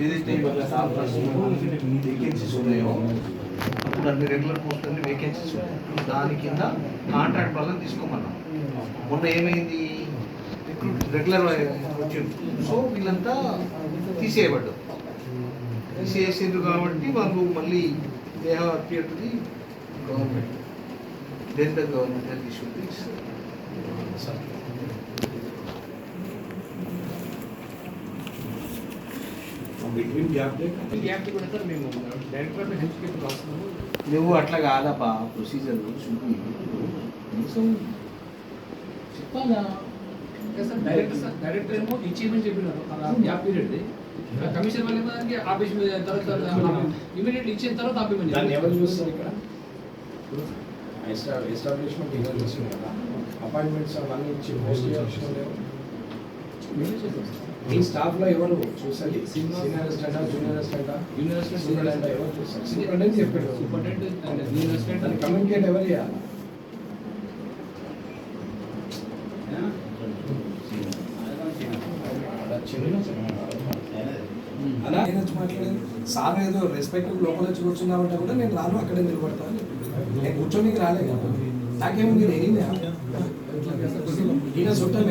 ఏదైతే ఇవాళ staff vacancies ఉన్నాయో అప్పుడు అన్ని రెగ్యులర్ పోస్ట్ అన్ని వేకెన్సీస్ ఉన్నాయి, దాని కింద కాంట్రాక్ట్ వాళ్ళని తీసుకోమన్నాం. మొన్న ఏమైంది, రెగ్యులర్ వచ్చింది, సో వీళ్ళంతా తీసేయబడ్డారు. తీసేసిండ్రు కాబట్టి వాళ్ళు మళ్ళీ they have appear to the government, then the government has issued this. నువ్వు అట్లా కాదప్పా ప్రొసీజర్ చూపి చెప్పాలా. డైరెక్టర్ ఏమో ఇచ్చేయమని చెప్పినారు గ్యాప్ పీరియడ్. కమిషన్ వల్ల ఏమో ఆఫీస్ మీద తర్వాత ఇమీడియట్ ఇచ్చిన తర్వాత ఆపేమని. దాన్ని ఎవరు చూస్తారు ఇక్కడ? ఎస్టాబ్లిష్మెంట్ ఎవరు చూస్తున్నారు కదా, అపాయింట్మెంట్స్ అవన్నీ ఇచ్చి పోస్ట్ చేయాల్సిన ఈ స్టాఫ్ లో ఎవరు చూసాలి? Senior assistant, junior assistant, junior assistant ఎవరు చూస్తారు? సూపరింటెండెంట్ చెప్పాడు. Superintendent and junior assistant communicate ఎవరు చేయాలి? అలా మాట్లాడేది సార్ ఏదో రెస్పెక్ట్ లోపల వచ్చి కూర్చున్నామంటే కూడా నేను రాను, అక్కడే నిలబడతాను. నేను కూర్చోనికి రాలే కదా, నాకేమో నేను ఏం ఈయన చుట్టాలి.